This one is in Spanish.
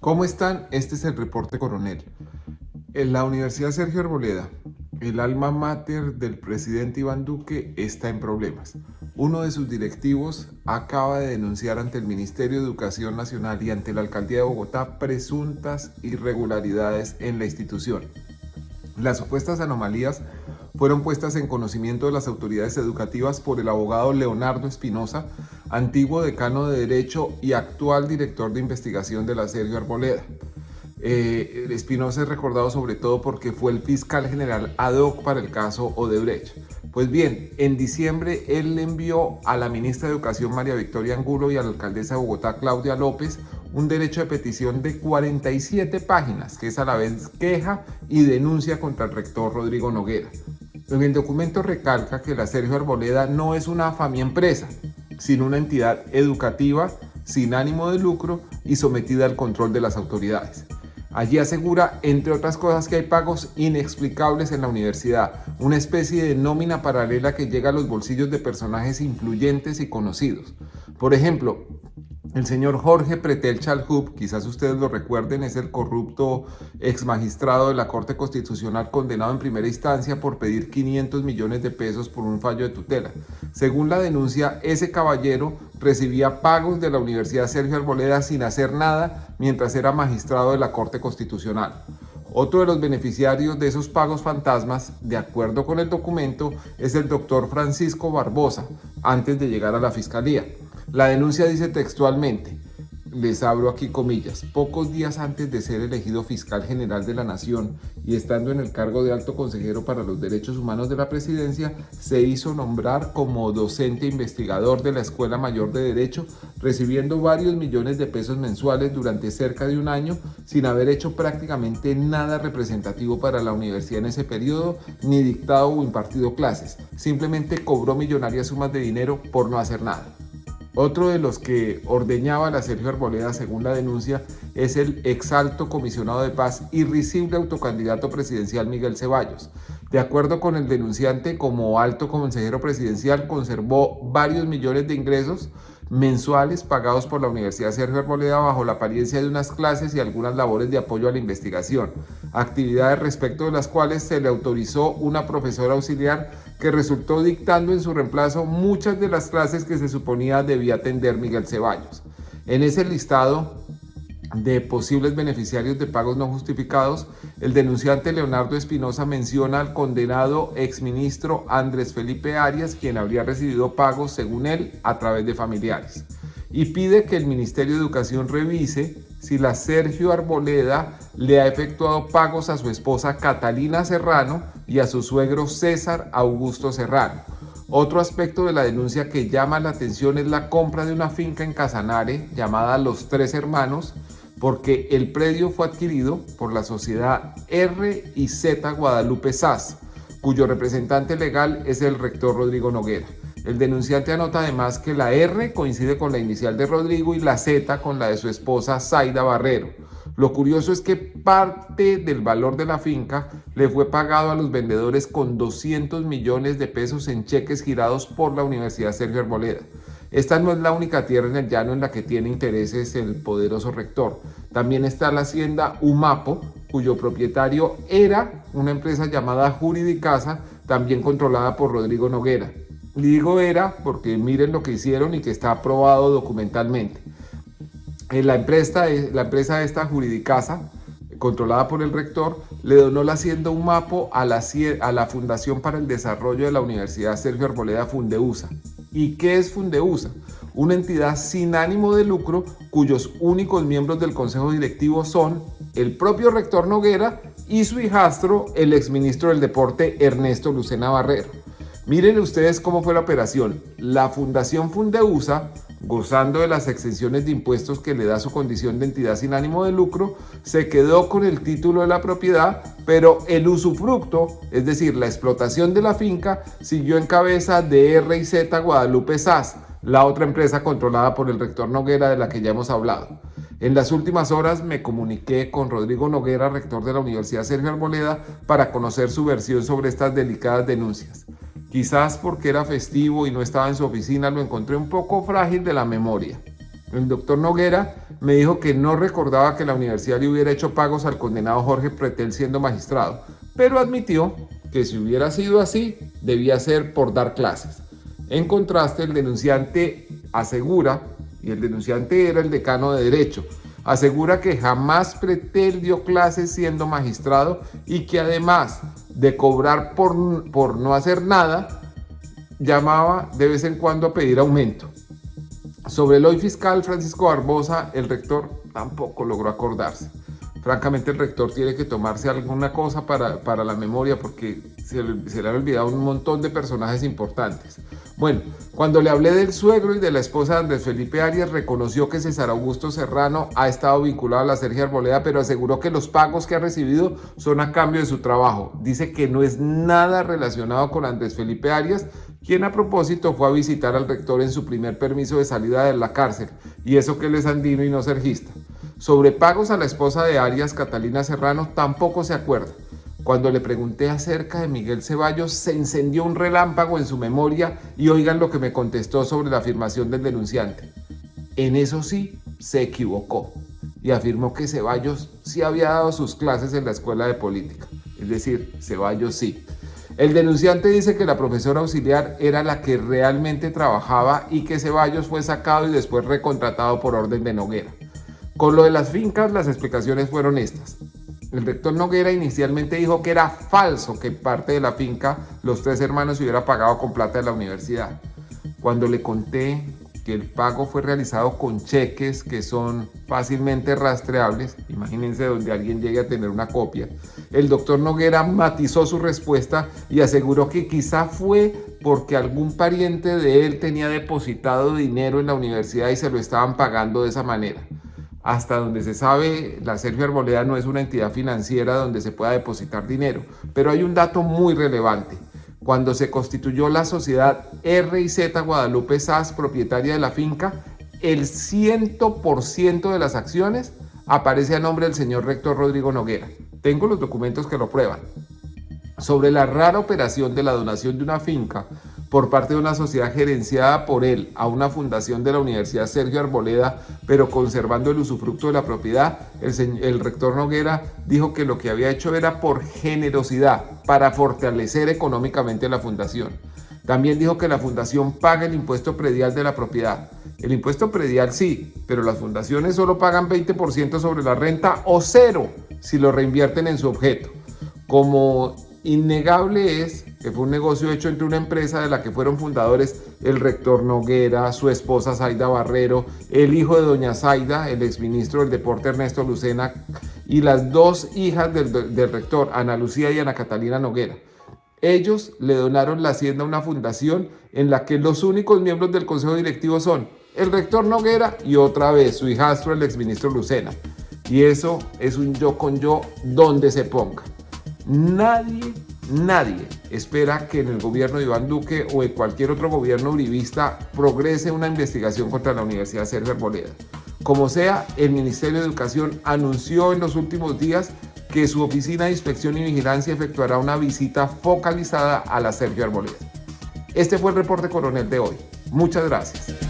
¿Cómo están? Este es el reporte coronel. En la Universidad Sergio Arboleda, el alma mater del presidente Iván Duque, está en problemas. Uno de sus directivos acaba de denunciar ante el Ministerio de Educación Nacional y ante la Alcaldía de Bogotá presuntas irregularidades en la institución. Las supuestas anomalías fueron puestas en conocimiento de las autoridades educativas por el abogado Leonardo Espinosa, antiguo decano de Derecho y actual director de investigación de la Sergio Arboleda. Espinosa es recordado sobre todo porque fue el fiscal general ad hoc para el caso Odebrecht. Pues bien, en diciembre él le envió a la ministra de Educación María Victoria Angulo y a la alcaldesa de Bogotá Claudia López un derecho de petición de 47 páginas, que es a la vez queja y denuncia contra el rector Rodrigo Noguera. En el documento recalca que la Sergio Arboleda no es una FAMI-empresa, sino una entidad educativa sin ánimo de lucro y sometida al control de las autoridades. Allí asegura, entre otras cosas, que hay pagos inexplicables en la universidad, una especie de nómina paralela que llega a los bolsillos de personajes influyentes y conocidos. Por ejemplo, el señor Jorge Pretel Chalhub, quizás ustedes lo recuerden, es el corrupto ex magistrado de la Corte Constitucional condenado en primera instancia por pedir 500 millones de pesos por un fallo de tutela. Según la denuncia, ese caballero recibía pagos de la Universidad Sergio Arboleda sin hacer nada mientras era magistrado de la Corte Constitucional. Otro de los beneficiarios de esos pagos fantasmas, de acuerdo con el documento, es el doctor Francisco Barbosa, antes de llegar a la fiscalía. La denuncia dice textualmente, les abro aquí comillas, pocos días antes de ser elegido fiscal general de la Nación y estando en el cargo de alto consejero para los derechos humanos de la presidencia, se hizo nombrar como docente investigador de la Escuela Mayor de Derecho, recibiendo varios millones de pesos mensuales durante cerca de un año, sin haber hecho prácticamente nada representativo para la universidad en ese periodo, ni dictado o impartido clases. Simplemente cobró millonarias sumas de dinero por no hacer nada. Otro de los que ordeñaba la Sergio Arboleda, según la denuncia, es el exalto comisionado de paz y risible autocandidato presidencial Miguel Ceballos. De acuerdo con el denunciante, como alto consejero presidencial, conservó varios millones de ingresos mensuales pagados por la Universidad Sergio Arboleda bajo la apariencia de unas clases y algunas labores de apoyo a la investigación, actividades respecto de las cuales se le autorizó una profesora auxiliar que resultó dictando en su reemplazo muchas de las clases que se suponía debía atender Miguel Ceballos. En ese listado de posibles beneficiarios de pagos no justificados, el denunciante Leonardo Espinosa menciona al condenado exministro Andrés Felipe Arias, quien habría recibido pagos, según él, a través de familiares. Y pide que el Ministerio de Educación revise si la Sergio Arboleda le ha efectuado pagos a su esposa Catalina Serrano y a su suegro César Augusto Serrano. Otro aspecto de la denuncia que llama la atención es la compra de una finca en Casanare llamada Los Tres Hermanos, porque el predio fue adquirido por la sociedad R&Z Guadalupe SAS, cuyo representante legal es el rector Rodrigo Noguera. El denunciante anota además que la R coincide con la inicial de Rodrigo y la Z con la de su esposa Zaida Barrero. Lo curioso es que parte del valor de la finca le fue pagado a los vendedores con 200 millones de pesos en cheques girados por la Universidad Sergio Arboleda. Esta no es la única tierra en el llano en la que tiene intereses el poderoso rector. También está la hacienda Umapo, cuyo propietario era una empresa llamada Juridicasa, también controlada por Rodrigo Noguera. Y digo era porque miren lo que hicieron y que está aprobado documentalmente. La empresa esta Juridicasa, controlada por el rector, le donó la hacienda Umapo a la Fundación para el Desarrollo de la Universidad Sergio Arboleda, Fundeusa. ¿Y qué es Fundeusa? Una entidad sin ánimo de lucro cuyos únicos miembros del consejo directivo son el propio rector Noguera y su hijastro, el exministro del Deporte Ernesto Lucena Barrero. Miren ustedes cómo fue la operación. La Fundación Fundeusa, gozando de las exenciones de impuestos que le da su condición de entidad sin ánimo de lucro, se quedó con el título de la propiedad, pero el usufructo, es decir, la explotación de la finca, siguió en cabeza de R&Z Guadalupe SAS, la otra empresa controlada por el rector Noguera de la que ya hemos hablado. En las últimas horas me comuniqué con Rodrigo Noguera, rector de la Universidad Sergio Arboleda, para conocer su versión sobre estas delicadas denuncias. Quizás porque era festivo y no estaba en su oficina, lo encontré un poco frágil de la memoria. El doctor Noguera me dijo que no recordaba que la universidad le hubiera hecho pagos al condenado Jorge Pretel siendo magistrado, pero admitió que si hubiera sido así, debía ser por dar clases. En contraste, el denunciante asegura, y el denunciante era el decano de Derecho, asegura que jamás Pretel dio clases siendo magistrado y que además de cobrar por no hacer nada, llamaba de vez en cuando a pedir aumento. Sobre el hoy fiscal Francisco Barbosa, el rector tampoco logró acordarse. Francamente, el rector tiene que tomarse alguna cosa para la memoria porque se le han olvidado un montón de personajes importantes. Bueno, cuando le hablé del suegro y de la esposa de Andrés Felipe Arias, reconoció que César Augusto Serrano ha estado vinculado a la Sergio Arboleda, pero aseguró que los pagos que ha recibido son a cambio de su trabajo. Dice que no es nada relacionado con Andrés Felipe Arias, quien a propósito fue a visitar al rector en su primer permiso de salida de la cárcel, y eso que él es andino y no sergista. Sobre pagos a la esposa de Arias, Catalina Serrano, tampoco se acuerda. Cuando le pregunté acerca de Miguel Ceballos, se encendió un relámpago en su memoria y oigan lo que me contestó sobre la afirmación del denunciante. En eso sí, se equivocó y afirmó que Ceballos sí había dado sus clases en la escuela de política. Es decir, Ceballos sí. El denunciante dice que la profesora auxiliar era la que realmente trabajaba y que Ceballos fue sacado y después recontratado por orden de Noguera. Con lo de las fincas, las explicaciones fueron estas. El rector Noguera inicialmente dijo que era falso que parte de la finca los tres hermanos se hubiera pagado con plata de la universidad. Cuando le conté que el pago fue realizado con cheques que son fácilmente rastreables, imagínense donde alguien llegue a tener una copia, el doctor Noguera matizó su respuesta y aseguró que quizá fue porque algún pariente de él tenía depositado dinero en la universidad y se lo estaban pagando de esa manera. Hasta donde se sabe, la Sergio Arboleda no es una entidad financiera donde se pueda depositar dinero, pero hay un dato muy relevante. Cuando se constituyó la sociedad R&Z Guadalupe SAS, propietaria de la finca, el 100% de las acciones aparece a nombre del señor rector Rodrigo Noguera. Tengo los documentos que lo prueban. Sobre la rara operación de la donación de una finca por parte de una sociedad gerenciada por él a una fundación de la Universidad Sergio Arboleda, pero conservando el usufructo de la propiedad, el rector Noguera dijo que lo que había hecho era por generosidad, para fortalecer económicamente la fundación. También dijo que la fundación paga el impuesto predial de la propiedad. El impuesto predial sí, pero las fundaciones solo pagan 20% sobre la renta o cero si lo reinvierten en su objeto. Como innegable es que fue un negocio hecho entre una empresa de la que fueron fundadores el rector Noguera, su esposa Zaida Barrero, el hijo de doña Zaida, el exministro del Deporte Ernesto Lucena, y las dos hijas del rector, Ana Lucía y Ana Catalina Noguera. Ellos le donaron la hacienda a una fundación en la que los únicos miembros del consejo directivo son el rector Noguera y otra vez su hijastro, el exministro Lucena. Y eso es un yo con yo donde se ponga. Nadie espera que en el gobierno de Iván Duque o en cualquier otro gobierno uribista progrese una investigación contra la Universidad Sergio Arboleda. Como sea, el Ministerio de Educación anunció en los últimos días que su Oficina de Inspección y Vigilancia efectuará una visita focalizada a la Sergio Arboleda. Este fue el reporte coronel de hoy. Muchas gracias.